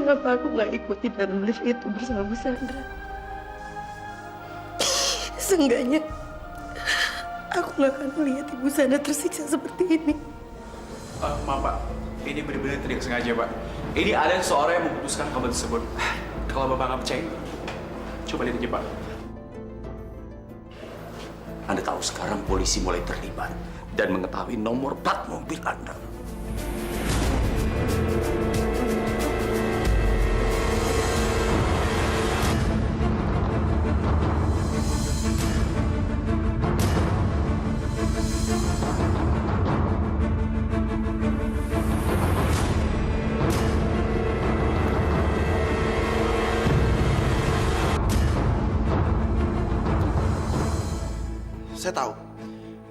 Kenapa aku nggak ikutin dan lift itu bersama Bu Sandra? Seenggaknya aku nggak akan melihat Ibu Sandra tersiksa seperti ini. Maaf Pak, ini benar-benar tidak sengaja Pak. Ini ada seorang yang memutuskan kabar tersebut. Kalau Bapak nggak percaya, coba lihat aja Pak. Anda tahu sekarang polisi mulai terlibat dan mengetahui nomor plat mobil Anda. Saya tahu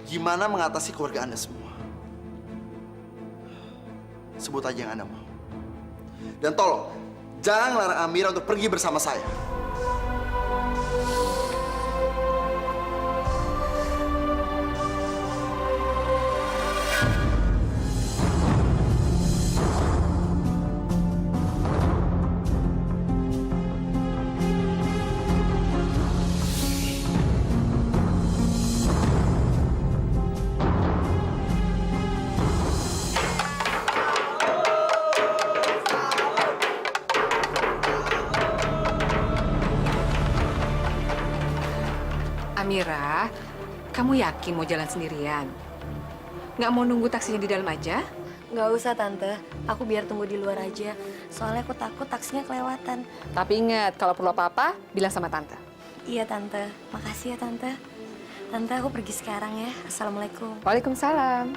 gimana mengatasi keluarga Anda semua. Sebut aja yang Anda mau. Dan tolong, jangan larang Amira untuk pergi bersama saya. Amira, kamu yakin mau jalan sendirian? Nggak mau nunggu taksinya di dalam aja? Nggak usah, Tante. Aku biar tunggu di luar aja. Soalnya aku takut taksinya kelewatan. Tapi ingat, kalau perlu apa-apa, bilang sama Tante. Iya, Tante. Makasih ya, Tante. Tante, aku pergi sekarang ya. Assalamualaikum. Waalaikumsalam.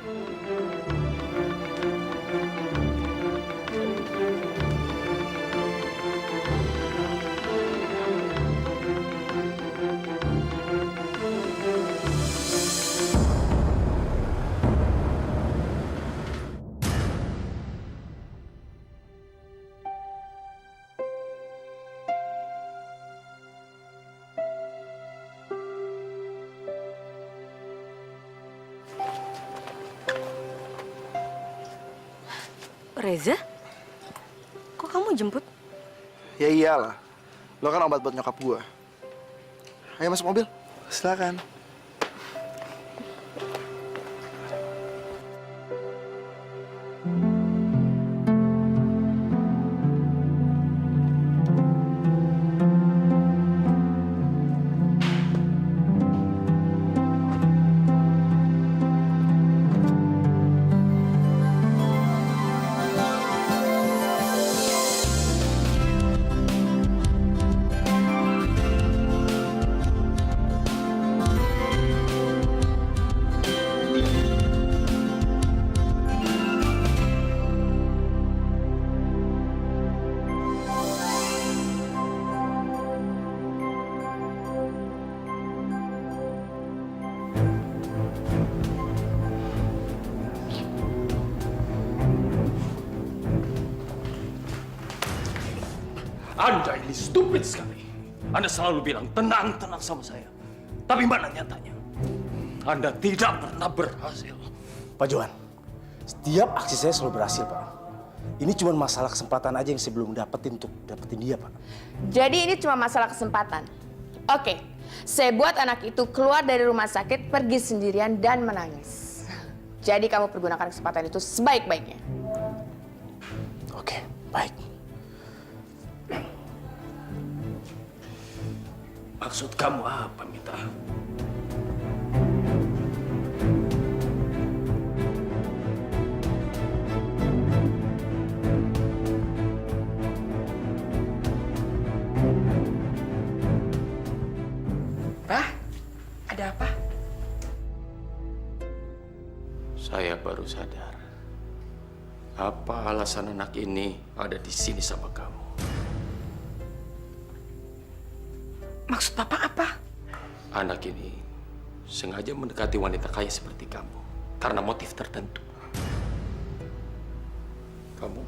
Reza? Kok kamu jemput? Ya iyalah, lo kan obat buat nyokap gua. Ayo masuk mobil, silakan. Anda ini stupid sekali. Anda selalu bilang tenang sama saya. Tapi mana nyatanya? Anda tidak pernah berhasil. Pak Johan, setiap aksi saya selalu berhasil, Pak. Ini cuma masalah kesempatan aja yang saya belum dapetin untuk dapetin dia, Pak. Jadi ini cuma masalah kesempatan. Oke, saya buat anak itu keluar dari rumah sakit, pergi sendirian dan menangis. Jadi kamu pergunakan kesempatan itu sebaik-baiknya. Oke, baik. Maksud kamu apa, Mita? Pak, ada apa? Saya baru sadar. Apa alasan anak ini ada di sini sama kamu? Maksud Papa apa? Anak ini sengaja mendekati wanita kaya seperti kamu karena motif tertentu. Kamu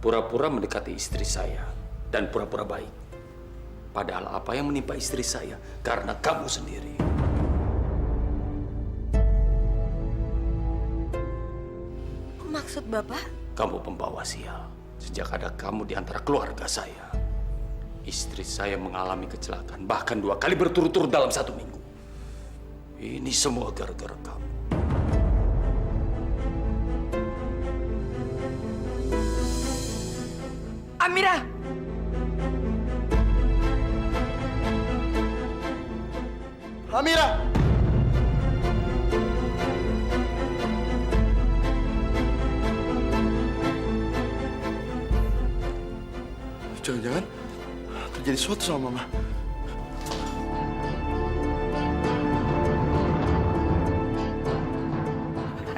pura-pura mendekati istri saya dan pura-pura baik. Padahal apa yang menimpa istri saya karena kamu sendiri. Maksud Bapak? Kamu pembawa sial. Sejak ada kamu di antara keluarga saya, istri saya mengalami kecelakaan, bahkan 2 kali berturut-turut dalam 1 minggu. Ini semua gara-gara kamu. Amira! Amira! Jangan-jangan terjadi sesuatu sama Mama.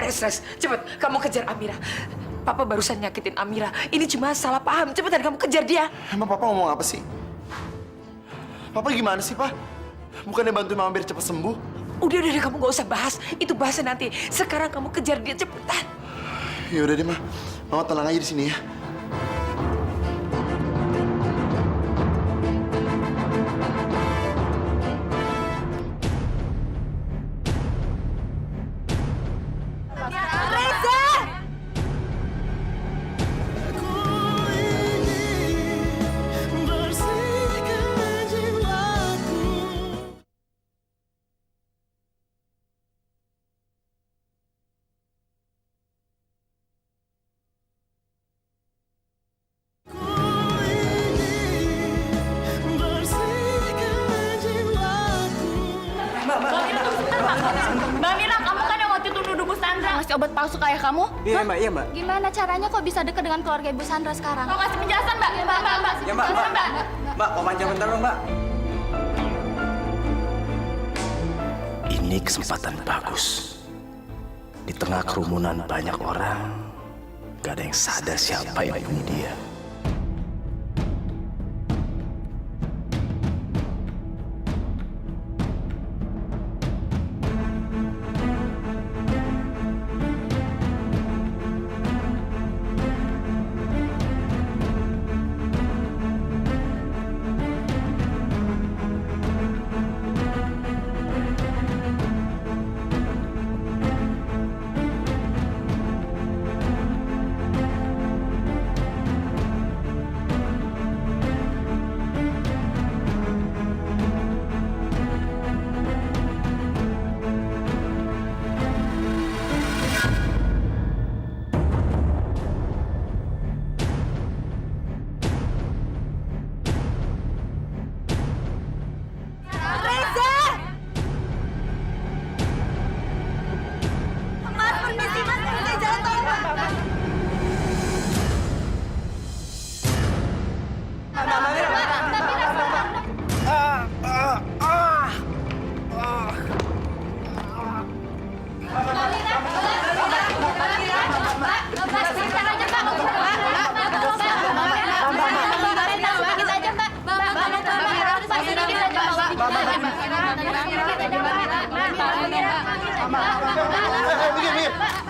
Res, cepet, kamu kejar Amira. Papa barusan nyakitin Amira. Ini cuma salah paham. Cepetan kamu kejar dia. Emang Papa ngomong apa sih? Papa gimana sih, Pak? Bukannya bantuin Mama biar cepat sembuh? Udah, kamu nggak usah bahas. Itu bahasa nanti. Sekarang kamu kejar dia, cepetan. Ya udah deh, Ma. Mama tenang aja di sini ya. Mbak Mira, kamu kan yang waktu itu nuduh Bu Sandra ngasih obat palsu ke ayah kamu? Iya, Mbak. Iya, Mbak. Gimana caranya kok bisa deket dengan keluarga Ibu Sandra sekarang? Mau kasih penjelasan, Mbak? Mbak. Ya, Mbak. Mbak, mau panjang bentar dong, Mbak. Ini kesempatan bagus. Di tengah kerumunan banyak orang, gak ada yang sadar siapa yang bunuh dia.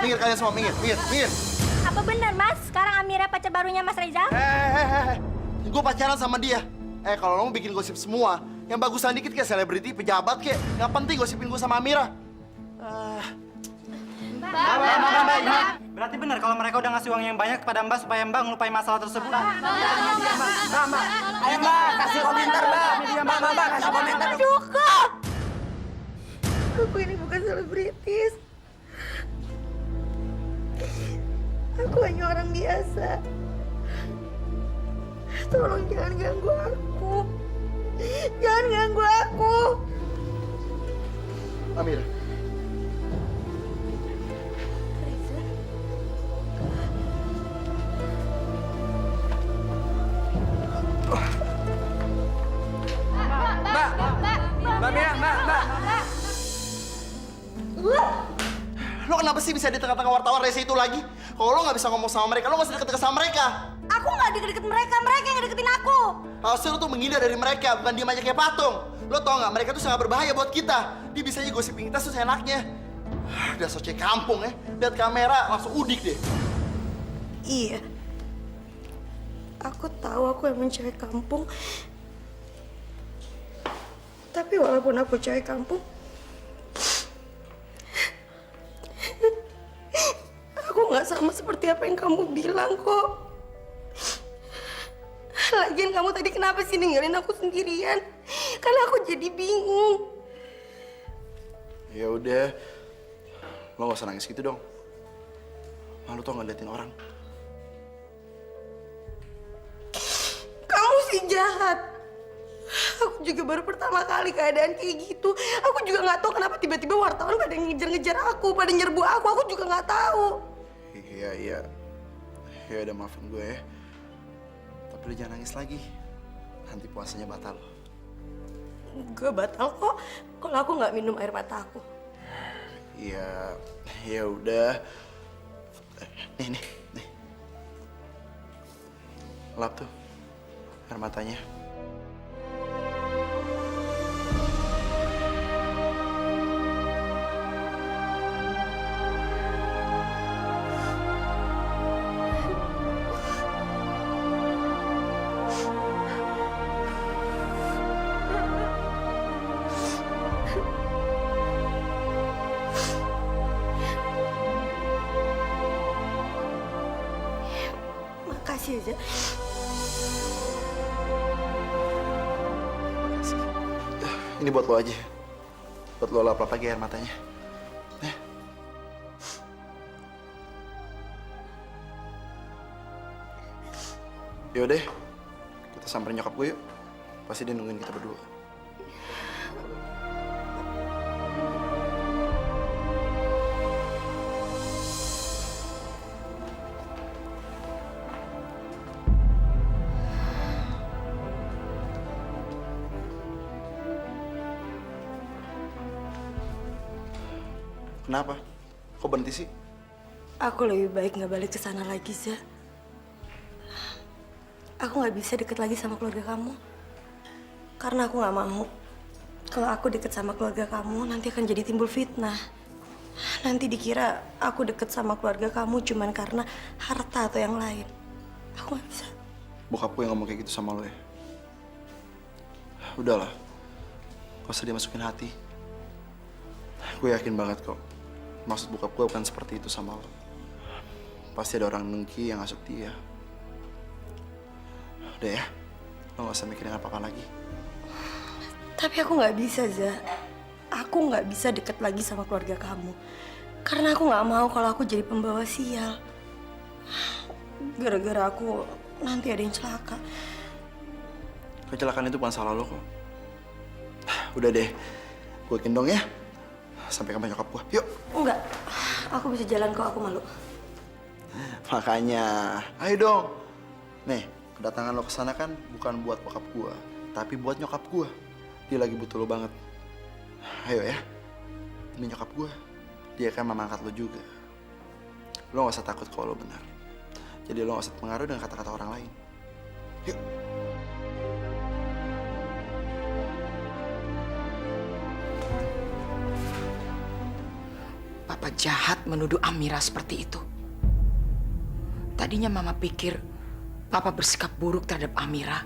Minggir kalian semua, minggir. Apa benar, Mas? Sekarang Amira pacar barunya Mas Reza? Gue pacaran sama dia. Kalau lo mau bikin gosip semua, yang bagusan dikit kayak selebriti, pejabat kayak, nggak penting gosipin gue sama Amira. Mbak. Berarti benar kalau mereka udah ngasih uang yang banyak kepada Mbak supaya Mbak ngelupain masalah tersebut. Mbak. Ayo Mbak, kasih komentar Mbak. Mbak, kasih komentar. Cukup! Aku ini bukan selebritis. Aku hanya orang biasa. Tolong jangan ganggu aku. Jangan ganggu aku. Amira. Lo kenapa sih bisa di tengah-tengah wartawan rese itu lagi? Kalau lo nggak bisa ngomong sama mereka, lo nggak usah deket-deket sama mereka. Aku nggak deket-deket mereka, mereka yang deketin aku. Harusnya lo tuh menghindar dari mereka, bukan diem aja kayak patung. Lo tau nggak, mereka tuh sangat berbahaya buat kita. Dia bisa aja gosipin kita tuh seenaknya. Udah socek kampung ya, lihat kamera langsung udik deh. Iya. Aku tahu aku emang cewek kampung. Tapi walaupun aku cewek kampung, aku nggak sama seperti apa yang kamu bilang kok. Lagian kamu tadi kenapa sih ninggalin aku sendirian? Karena aku jadi bingung. Ya udah, lo gak usah nangis gitu dong. Malu tau ngeliatin orang. Kamu sih jahat. Aku juga baru pertama kali keadaan kayak gitu. Aku juga nggak tahu kenapa tiba-tiba wartawan pada ngejar-ngejar aku, pada nyerbu aku. Aku juga nggak tahu. Iya. Ya udah maafin gue ya. Tapi lo jangan nangis lagi. Nanti puasanya batal. Gue batal kok kalau aku nggak minum air mata aku. Iya, ya udah. Nih. Lap tuh air matanya. Makasih aja. Ini buat lo aja. Buat lo lap-lap lagi air matanya. Yaudah, kita samperin nyokap gue yuk. Pasti dia nungguin kita berdua. Kenapa? Kok berhenti sih? Aku lebih baik nggak balik ke sana lagi, Za. Aku nggak bisa deket lagi sama keluarga kamu. Karena aku nggak mau. Kalau aku deket sama keluarga kamu, nanti akan jadi timbul fitnah. Nanti dikira aku deket sama keluarga kamu cuman karena harta atau yang lain. Aku nggak bisa. Bokap gue yang ngomong kayak gitu sama lo ya? Udahlah. Gak usah dimasukin hati. Gue yakin banget kok. Maksud bokap gue bukan seperti itu sama lo. Pasti ada orang nengki yang ngasuk dia. Udah ya, lo gak usah mikirin apa-apa lagi. Tapi aku nggak bisa, Za. Aku nggak bisa deket lagi sama keluarga kamu. Karena aku nggak mau kalau aku jadi pembawa sial. Gara-gara aku nanti ada yang celaka. Kecelakaan itu bukan salah lo kok. Udah deh, gue gendong ya. Sampai kamu nyokap gue. Yuk. Enggak, aku bisa jalan kok, aku malu. Makanya, ayo dong. Nih, kedatangan lo kesana kan bukan buat bokap gue, tapi buat nyokap gue. Dia lagi butuh lo banget. Ayo ya, ini nyokap gue. Dia kan mama angkat lo juga. Lo gak usah takut kalau lo benar. Jadi lo gak usah pengaruh dengan kata-kata orang lain. Yuk. Papa jahat menuduh Amira seperti itu. Tadinya Mama pikir Papa bersikap buruk terhadap Amira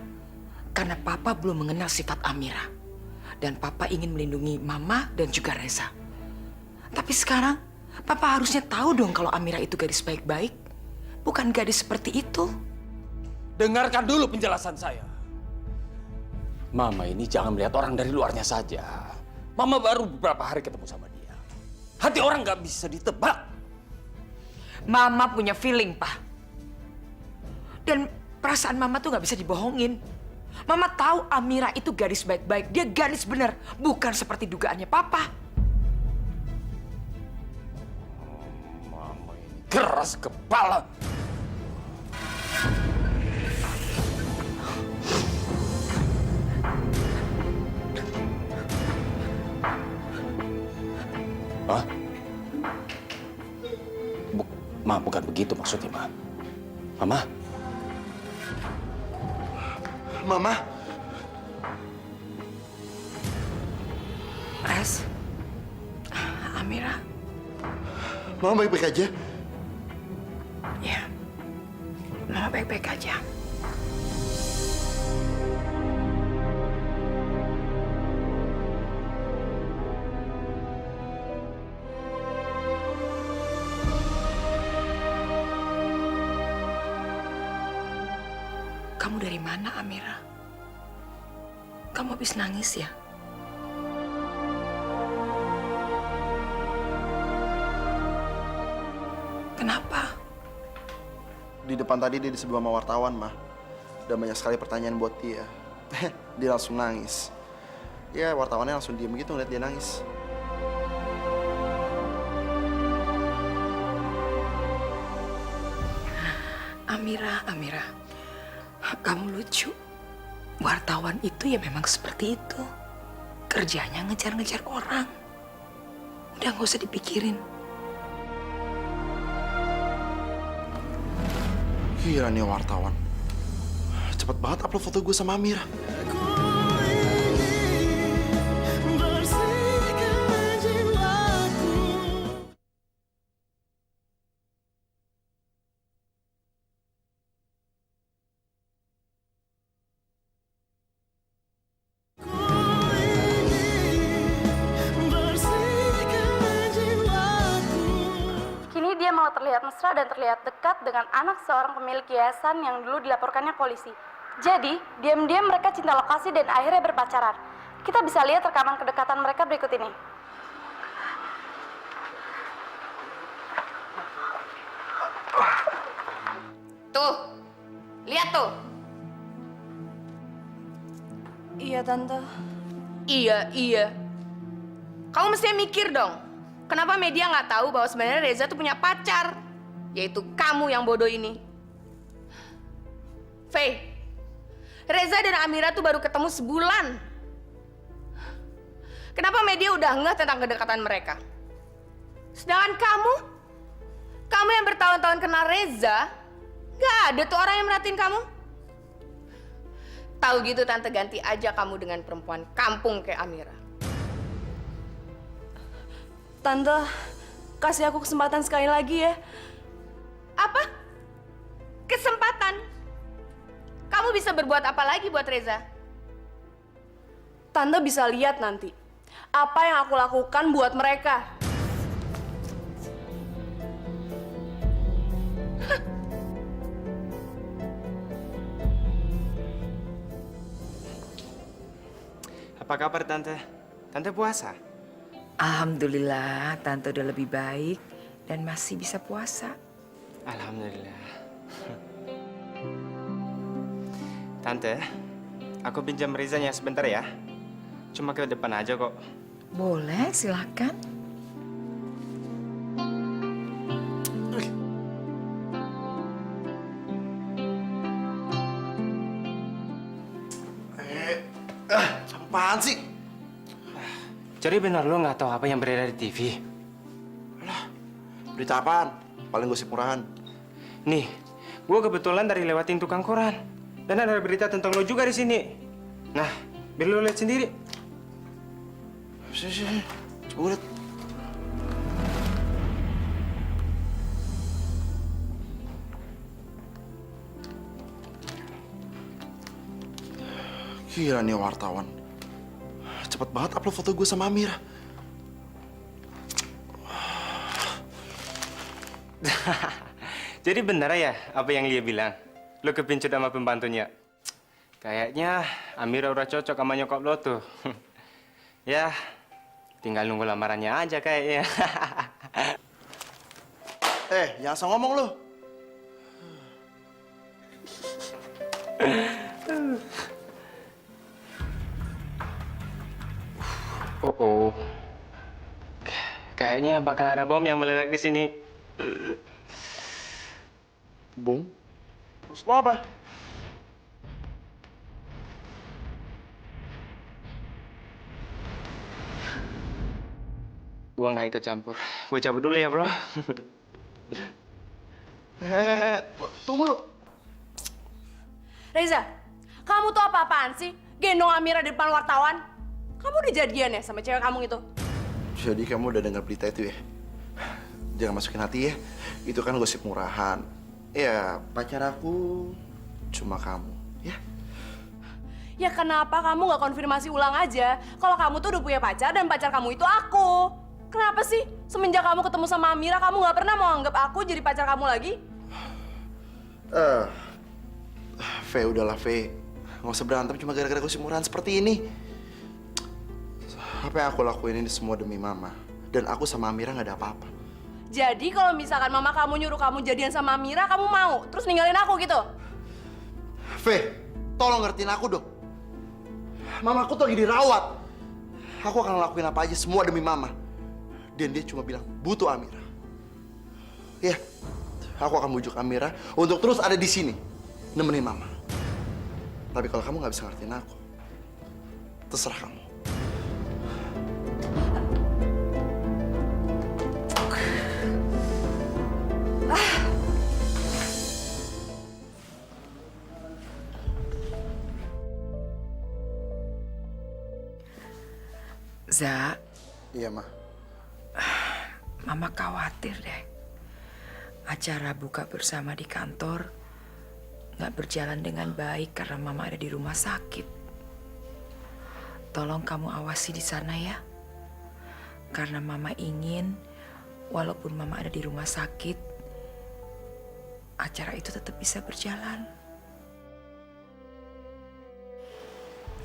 karena Papa belum mengenal sifat Amira. Dan Papa ingin melindungi Mama dan juga Reza. Tapi sekarang Papa harusnya tahu dong kalau Amira itu gadis baik-baik, bukan gadis seperti itu. Dengarkan dulu penjelasan saya. Mama ini jangan melihat orang dari luarnya saja. Mama baru beberapa hari ketemu sama dia. Hati orang nggak bisa ditebak. Mama punya feeling, Pak. Dan perasaan Mama tuh nggak bisa dibohongin. Mama tahu Amira itu gadis baik-baik. Dia gadis benar, bukan seperti dugaannya Papa. Mama ini keras kepala. Hah? Ma, bukan begitu maksudnya, Ma. Mama? Mama. Res, Amira. Mama baik-baik aja. Ya, Mama baik-baik aja. Kamu dari mana, Amira? Kamu habis nangis ya? Kenapa? Di depan tadi dia disebut sama wartawan, mah. Dan banyak sekali pertanyaan buat dia. Dia langsung nangis. Ya, wartawannya langsung diem gitu ngeliat dia nangis. Amira, kamu lucu. Wartawan itu ya memang seperti itu. Kerjanya ngejar-ngejar orang. Udah nggak usah dipikirin. Gila nih wartawan. Cepet banget upload foto gue sama Amira. Kini dia malah terlihat mesra dan terlihat dekat dengan anak seorang pemilik yayasan yang dulu dilaporkannya polisi. Jadi, diam-diam mereka cinta lokasi dan akhirnya berpacaran. Kita bisa lihat rekaman kedekatan mereka berikut ini. Tuh, lihat tuh. Iya, Tante. Iya. Kamu mestinya mikir dong. Kenapa media nggak tahu bahwa sebenarnya Reza tuh punya pacar? Yaitu kamu yang bodoh ini. Faye, Reza dan Amira tuh baru ketemu sebulan. Kenapa media udah ngeh tentang kedekatan mereka? Sedangkan kamu yang bertahun-tahun kenal Reza, nggak ada tuh orang yang merhatiin kamu. Tahu gitu Tante ganti aja kamu dengan perempuan kampung kayak Amira. Tante, kasih aku kesempatan sekali lagi ya. Apa? Kesempatan? Kamu bisa berbuat apa lagi buat Reza? Tante bisa lihat nanti apa yang aku lakukan buat mereka. Apa kabar Tante? Tante puasa? Alhamdulillah, Tante udah lebih baik dan masih bisa puasa. Alhamdulillah. Tante, aku pinjam Rezanya sebentar ya. Cuma ke depan aja kok. Boleh, silakan. Apaan sih? Jadi benar lo nggak tahu apa yang beredar di TV? Berita apaan? Paling gosip murahan. Nih, gue kebetulan dari lewatin tukang koran. Dan ada berita tentang lo juga di sini. Nah, biar lo lihat sendiri. Sini. Coba lihat. Gila nih wartawan. Cepet banget upload foto gue sama Amira. Jadi benar ya apa yang Lia bilang? Lo kepincut sama pembantunya. Kayaknya Amira udah cocok sama nyokap lo tuh. Ya, tinggal nunggu lamarannya aja kayaknya. Jangan asal ngomong lo. Oh. Kayaknya bakal ada bom yang meledak di sini. Bom? Terus lo apa? Gua nggak ikut campur. Gue cabut dulu ya, bro. Tunggu. Reza, kamu tuh apa-apaan sih? Gendong Amira di depan wartawan? Kamu udah jadian ya sama cewek kamu itu? Jadi kamu udah dengar berita itu ya? Jangan masukin hati ya. Itu kan gosip murahan. Ya, pacar aku cuma kamu, ya? Ya kenapa kamu nggak konfirmasi ulang aja kalau kamu tuh udah punya pacar dan pacar kamu itu aku? Kenapa sih semenjak kamu ketemu sama Amira kamu nggak pernah mau anggap aku jadi pacar kamu lagi? udahlah, Fe. Nggak usah berantem cuma gara-gara gue murahan seperti ini. Apa yang aku lakuin ini semua demi Mama. Dan aku sama Amira nggak ada apa-apa. Jadi kalau misalkan mama kamu nyuruh kamu jadian sama Amira, kamu mau? Terus ninggalin aku gitu? Fe, tolong ngertiin aku dong. Mama aku tuh lagi dirawat. Aku akan ngelakuin apa aja semua demi Mama. Dan dia cuma bilang butuh Amira. Ya, aku akan bujuk Amira untuk terus ada di sini nemenin Mama. Tapi kalau kamu nggak bisa ngertiin aku, terserah kamu. Za, Iya, Ma. Mama khawatir deh. Acara buka bersama di kantor nggak berjalan dengan baik karena Mama ada di rumah sakit. Tolong kamu awasi di sana ya. Karena Mama ingin, walaupun Mama ada di rumah sakit, acara itu tetap bisa berjalan.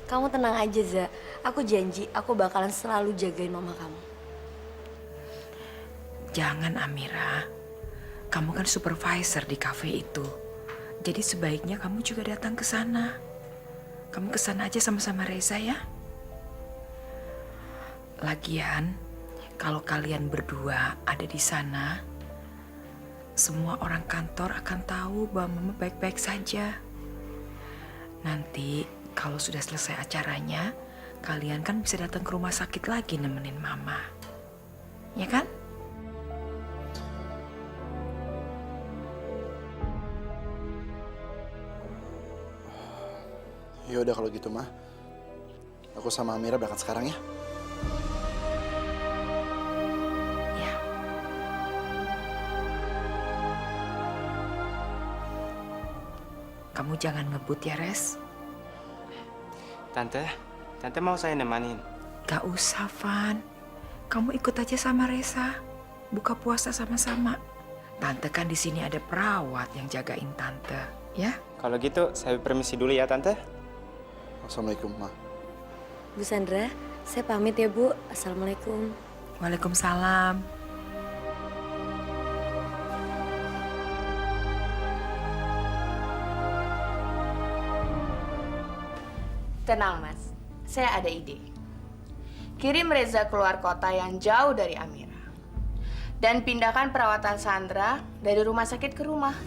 Kamu tenang aja, Za. Aku janji, aku bakalan selalu jagain mama kamu. Jangan, Amira. Kamu kan supervisor di kafe itu. Jadi sebaiknya kamu juga datang ke sana. Kamu ke sana aja sama-sama Reza ya. Lagian, kalau kalian berdua ada di sana, semua orang kantor akan tahu bahwa Mama baik-baik saja. Nanti kalau sudah selesai acaranya, kalian kan bisa datang ke rumah sakit lagi nemenin Mama. Ya kan? Ya udah kalau gitu, Ma. Aku sama Amira berangkat sekarang ya. Ya. Kamu jangan ngebut ya, Res. Tante mau saya nemanin. Gak usah, Van. Kamu ikut aja sama Reza. Buka puasa sama-sama. Tante kan di sini ada perawat yang jagain Tante, ya? Kalau gitu, saya permisi dulu ya, Tante. Assalamualaikum, Ma. Bu Sandra, saya pamit ya, Bu. Assalamualaikum. Waalaikumsalam. Tenang, Mas. Saya ada ide. Kirim Reza keluar kota yang jauh dari Amira. Dan pindahkan perawatan Sandra dari rumah sakit ke rumah.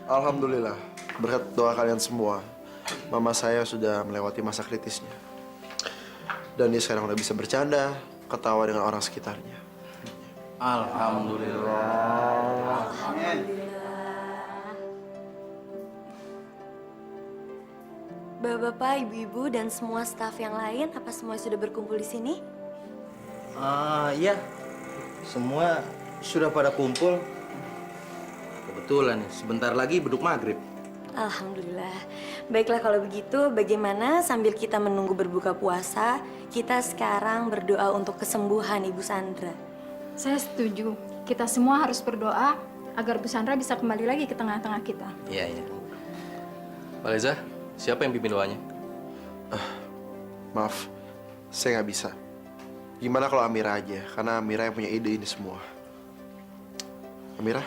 Alhamdulillah, berkat doa kalian semua, Mama saya sudah melewati masa kritisnya. Dan dia sekarang udah bisa bercanda, ketawa dengan orang sekitarnya. Alhamdulillah. Bapak-bapak, ibu-ibu, dan semua staf yang lain, apa semua sudah berkumpul di sini? Iya. Semua sudah pada kumpul. Kebetulan nih, sebentar lagi beduk maghrib. Alhamdulillah. Baiklah kalau begitu, bagaimana sambil kita menunggu berbuka puasa, kita sekarang berdoa untuk kesembuhan Ibu Sandra. Saya setuju. Kita semua harus berdoa agar Bu Sandra bisa kembali lagi ke tengah-tengah kita. Iya. Pak Reza, siapa yang pimpin doanya? Maaf, saya nggak bisa. Gimana kalau Amira aja? Karena Amira yang punya ide ini semua. Amira,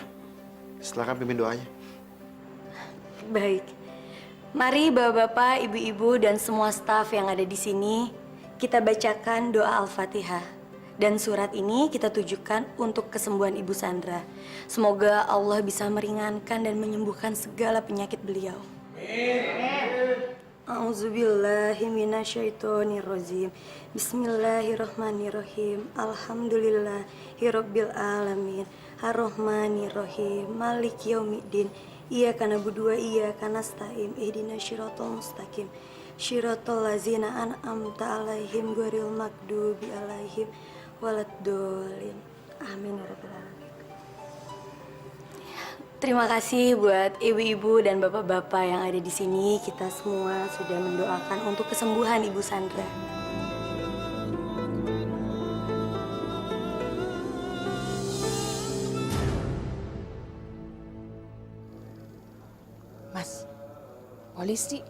silakan pimpin doanya. Baik. Mari bapak-bapak, ibu-ibu, dan semua staf yang ada di sini, kita bacakan doa Al-Fatihah. Dan surat ini kita tujukan untuk kesembuhan Ibu Sandra. Semoga Allah bisa meringankan dan menyembuhkan segala penyakit beliau. A'udzubillahi minasyaitonirrajim. Bismillahirrahmanirrahim. Alhamdulillahirabbil alamin. Ar-Rahmanirrahim. Maliki yaumiddin. Iyyaka na'budu wa iyyaka nasta'in. Ihdinas siratal mustaqim. Syiratal lazina an'amta alaihim ghairil maghdubi alaihim waladdallin. Amin ya rabbal alamin. Terima kasih buat ibu-ibu dan bapak-bapak yang ada di sini. Kita semua sudah mendoakan untuk kesembuhan Ibu Sandra. Mas, polisi.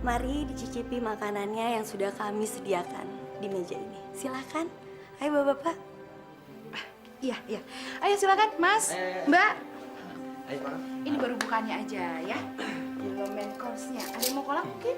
Mari dicicipi makanannya yang sudah kami sediakan di meja ini. Silakan. Ayo bapak-bapak. Iya, iya. Ayo silakan, Mas, Mbak. Ayo, Pak. Ini baru bukannya aja ya. Belum main course-nya. Ada yang mau kolak mungkin?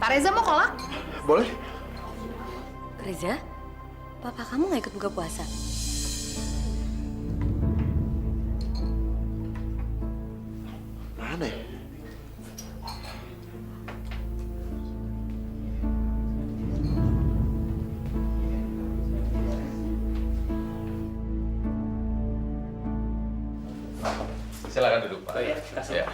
Pak Reza mau kolak? Boleh? Reza, papa kamu nggak ikut buka puasa? Mana ya? Silakan duduk, Pak. Oh, iya, kasih. Ya.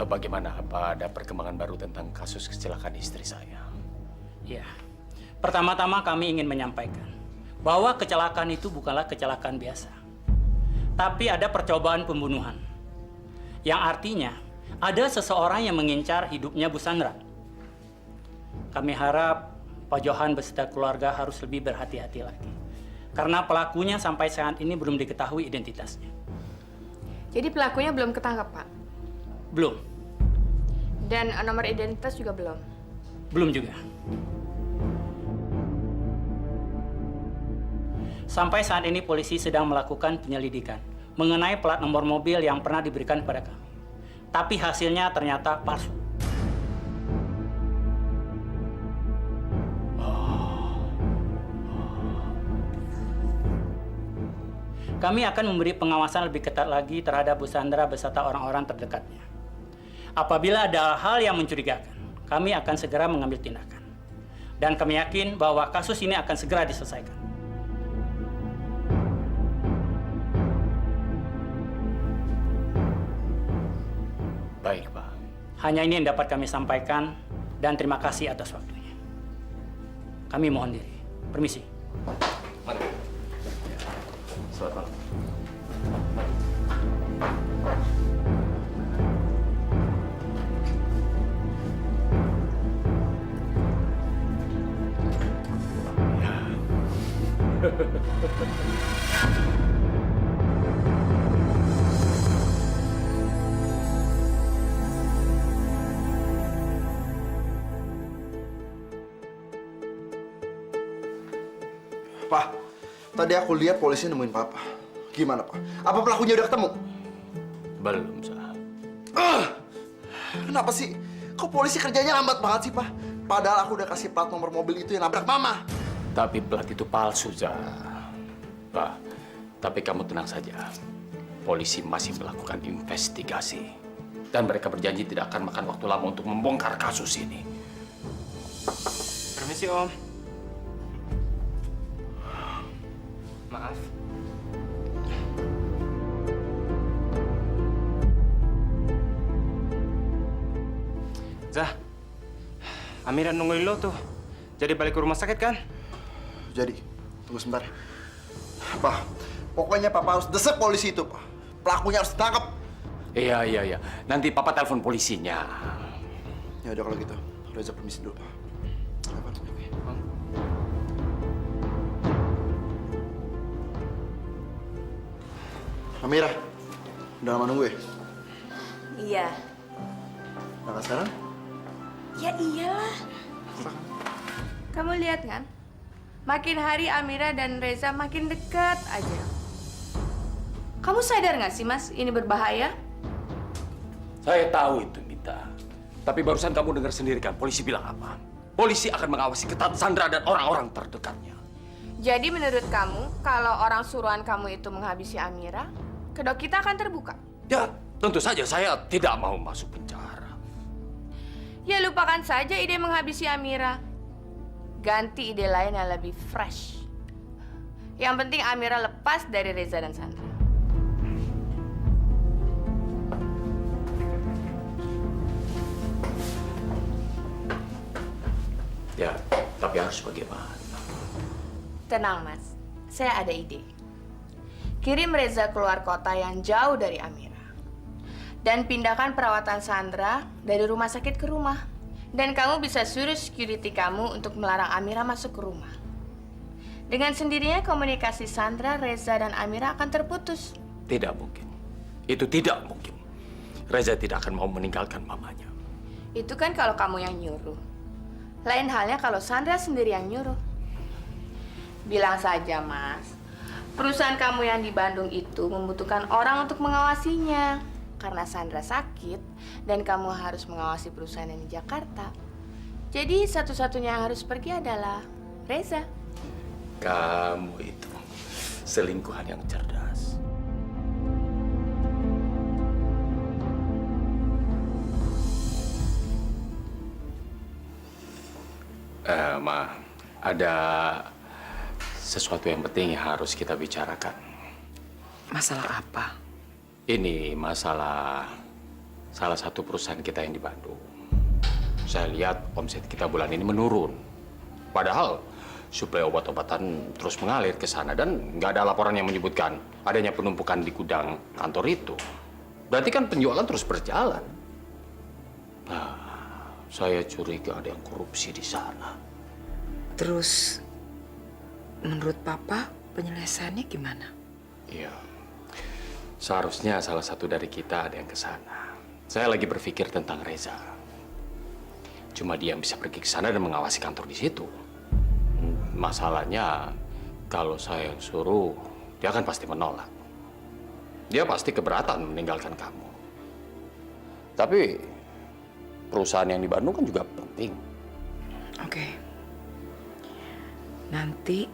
Bagaimana? Apa ada perkembangan baru tentang kasus kecelakaan istri saya? Ya, pertama-tama kami ingin menyampaikan bahwa kecelakaan itu bukanlah kecelakaan biasa. Tapi ada percobaan pembunuhan. Yang artinya ada seseorang yang mengincar hidupnya Bu Sandra. Kami harap Pak Johan beserta keluarga harus lebih berhati-hati lagi. Karena pelakunya sampai saat ini belum diketahui identitasnya. Jadi pelakunya belum ketangkap, Pak? Belum. Dan nomor identitas juga belum? Belum juga. Sampai saat ini polisi sedang melakukan penyelidikan mengenai plat nomor mobil yang pernah diberikan kepada kami. Tapi hasilnya ternyata palsu. Kami akan memberi pengawasan lebih ketat lagi terhadap Bu Sandra beserta orang-orang terdekatnya. Apabila ada hal yang mencurigakan, kami akan segera mengambil tindakan. Dan kami yakin bahwa kasus ini akan segera diselesaikan. Baik, Pak. Hanya ini yang dapat kami sampaikan dan terima kasih atas waktunya. Kami mohon diri. Permisi. Mari. Selamat malam. Pak, tadi aku lihat polisi nemuin Papa. Gimana, Pak? Apa pelakunya udah ketemu? Belum, Sah. Kenapa sih? Kok polisi kerjanya lambat banget sih, Pak? Padahal aku udah kasih plat nomor mobil itu yang nabrak Mama. Tapi plat itu palsu, Zah. Pak, tapi kamu tenang saja. Polisi masih melakukan investigasi. Dan mereka berjanji tidak akan makan waktu lama untuk membongkar kasus ini. Permisi, Om. Maaf. Zah, Amira nungguin lo tuh. Jadi balik ke rumah sakit kan? Jadi, tunggu sebentar. Pak, pokoknya Papa harus desep polisi itu, Pak. Pelakunya harus ditangkap. Iya. Nanti Papa telepon polisinya. Ya udah kalau gitu. Reza permisi dulu, Pak. Amira, udah lama nunggu ya? Iya. Nah, sekarang? Ya iyalah. Kamu lihat kan? Makin hari Amira dan Reza makin dekat aja. Kamu sadar nggak sih, Mas? Ini berbahaya. Saya tahu itu, Mita. Tapi barusan kamu dengar sendiri kan, polisi bilang apa? Polisi akan mengawasi ketat Sandra dan orang-orang terdekatnya. Jadi menurut kamu, kalau orang suruhan kamu itu menghabisi Amira, kedok kita akan terbuka? Ya, tentu saja saya tidak mau masuk penjara. Ya lupakan saja ide menghabisi Amira. Ganti ide lain yang lebih fresh. Yang penting Amira lepas dari Reza dan Sandra. Ya, tapi harus bagaimana? Tenang, Mas. Saya ada ide. Kirim Reza keluar kota yang jauh dari Amira. Dan pindahkan perawatan Sandra dari rumah sakit ke rumah. Dan kamu bisa suruh security kamu untuk melarang Amira masuk ke rumah. Dengan sendirinya komunikasi Sandra, Reza, dan Amira akan terputus. Tidak mungkin. Itu tidak mungkin. Reza tidak akan mau meninggalkan mamanya. Itu kan kalau kamu yang nyuruh. Lain halnya kalau Sandra sendiri yang nyuruh. Bilang saja, Mas. Perusahaan kamu yang di Bandung itu membutuhkan orang untuk mengawasinya. Karena Sandra sakit dan kamu harus mengawasi perusahaan yang di Jakarta. Jadi satu-satunya yang harus pergi adalah Reza. Kamu itu selingkuhan yang cerdas. Ma, ada sesuatu yang penting yang harus kita bicarakan. Masalah apa? Ini masalah salah satu perusahaan kita yang di Bandung. Saya lihat omset kita bulan ini menurun. Padahal suplai obat-obatan terus mengalir ke sana dan nggak ada laporan yang menyebutkan adanya penumpukan di gudang kantor itu. Berarti kan penjualan terus berjalan. Nah, saya curiga ada yang korupsi di sana. Terus, menurut Papa, penyelesaiannya gimana? Iya. Seharusnya salah satu dari kita ada yang ke sana. Saya lagi berpikir tentang Reza. Cuma dia yang bisa pergi ke sana dan mengawasi kantor di situ. Masalahnya, kalau saya yang suruh, dia akan pasti menolak. Dia pasti keberatan meninggalkan kamu. Tapi, perusahaan yang di Bandung kan juga penting. Oke. Nanti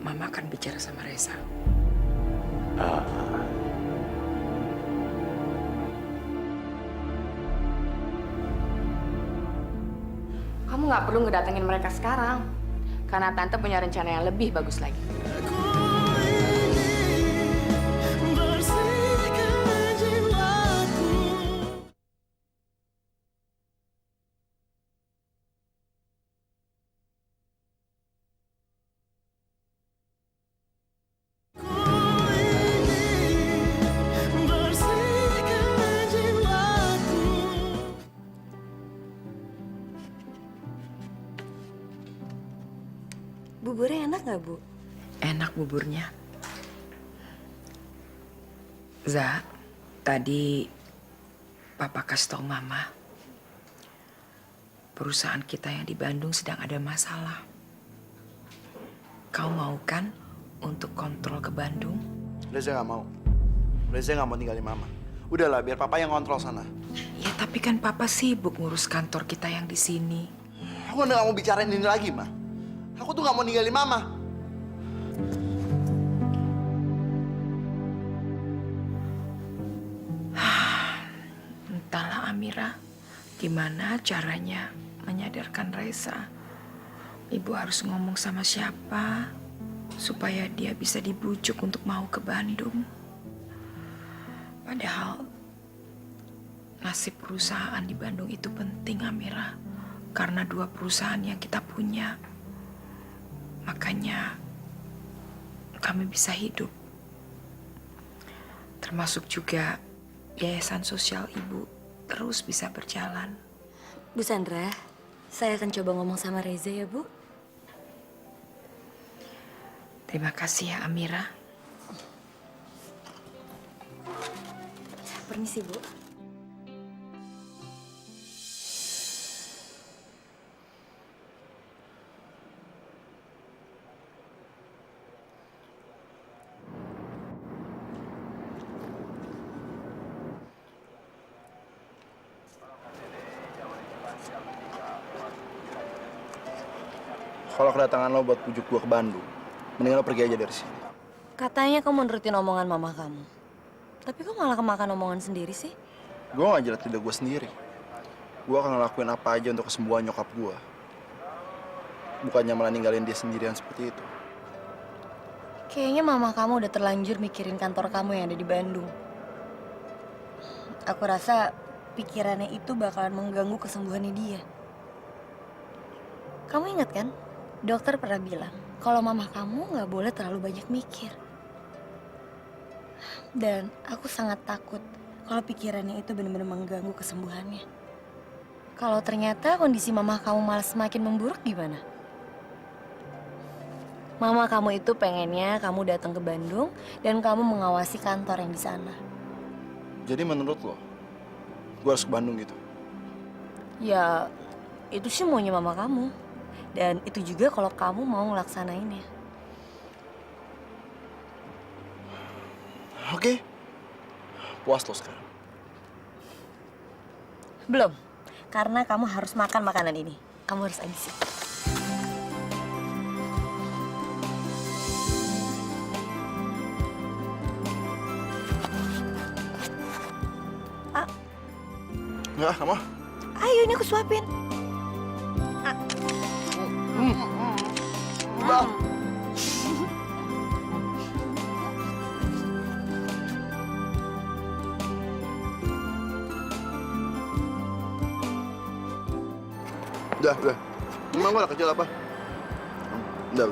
Mama akan bicara sama Reza. Kamu nggak perlu ngedatengin mereka sekarang. Karena Tante punya rencana yang lebih bagus lagi. Buburnya enak nggak, Bu? Enak buburnya. Za, tadi Papa kasih tau Mama. Perusahaan kita yang di Bandung sedang ada masalah. Kau mau kan untuk kontrol ke Bandung? Reza nggak mau. Reza nggak mau tinggalin Mama. Udahlah, biar Papa yang kontrol sana. Ya tapi kan Papa sibuk ngurus kantor kita yang di sini. Aku udah nggak mau bicarain ini lagi, Ma. Aku tuh nggak mau ninggalin Mama. Entahlah Amira, gimana caranya menyadarkan Reza. Ibu harus ngomong sama siapa supaya dia bisa dibujuk untuk mau ke Bandung. Padahal nasib perusahaan di Bandung itu penting, Amira. Karena dua perusahaan yang kita punya. Makanya kami bisa hidup. Termasuk juga yayasan sosial ibu terus bisa berjalan. Bu Sandra, saya akan coba ngomong sama Reza ya, Bu. Terima kasih ya, Amira. Permisi, Bu. kalau kedatangan lo buat pujuk gue ke Bandung, mendingan lo pergi aja dari sini. Katanya kamu nurutin omongan mama kamu. Tapi kok malah kemakan omongan sendiri sih? Gue gak jelas lidah gue sendiri. Gue akan ngelakuin apa aja untuk kesembuhan nyokap gue. Bukannya malah ninggalin dia sendirian seperti itu. Kayaknya mama kamu udah terlanjur mikirin kantor kamu yang ada di Bandung. Aku rasa pikirannya itu bakalan mengganggu kesembuhannya dia. Kamu ingat kan? Dokter pernah bilang kalau mama kamu nggak boleh terlalu banyak mikir. Dan aku sangat takut kalau pikirannya itu benar-benar mengganggu kesembuhannya. Kalau ternyata kondisi mama kamu malah semakin memburuk gimana? Mama kamu itu pengennya kamu datang ke Bandung dan kamu mengawasi kantor yang di sana. Jadi menurut lo, gue harus ke Bandung gitu? Ya, itu sih maunya mama kamu. Dan itu juga kalau kamu mau ngelaksanainnya. Oke. Puas lo sekarang? Belum, karena kamu harus makan makanan ini. Kamu harus habisin. Enggak, kamu? Ayo, ini aku suapin. Bang. Udah. Emang gue kecil apa? Udah.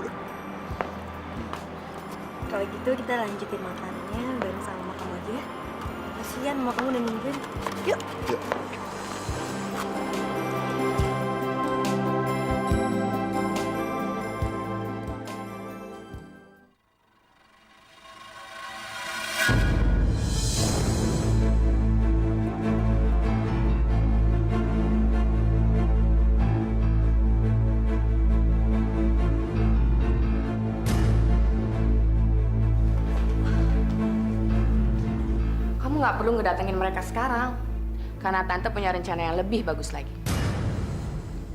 Kalau gitu kita lanjutin makannya bareng sama mama kamu aja ya. Kasian mama kamu udah nungguin. Yuk. Nggak perlu ngedatengin mereka sekarang, karena Tante punya rencana yang lebih bagus lagi.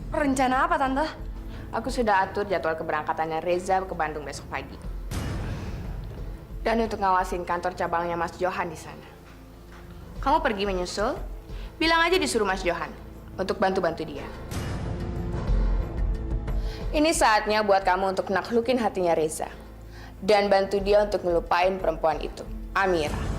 Rencana apa, Tante? Aku sudah atur jadwal keberangkatannya Reza ke Bandung besok pagi. Dan untuk ngawasin kantor cabangnya Mas Johan di sana. Kamu pergi menyusul, bilang aja disuruh Mas Johan untuk bantu-bantu dia. Ini saatnya buat kamu untuk naklukin hatinya Reza. Dan bantu dia untuk ngelupain perempuan itu, Amira.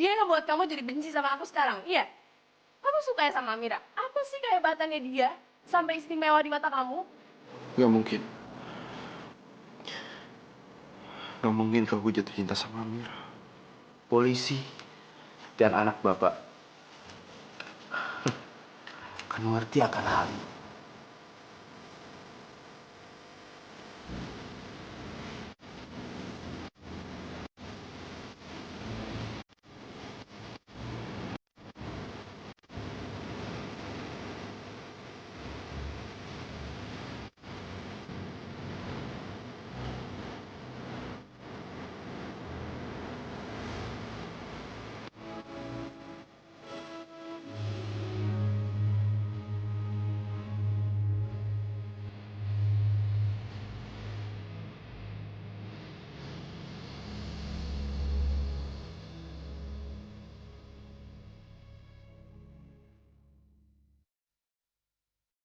Dia ngebuat kamu jadi benci sama aku sekarang, iya? Kamu suka ya sama Amira? Apa sih kehebatannya dia sampai istimewa di mata kamu? Gak mungkin. Gak mungkin kalau gue jatuh cinta sama Amira. Polisi dan anak bapak kan ngerti akan hal ini.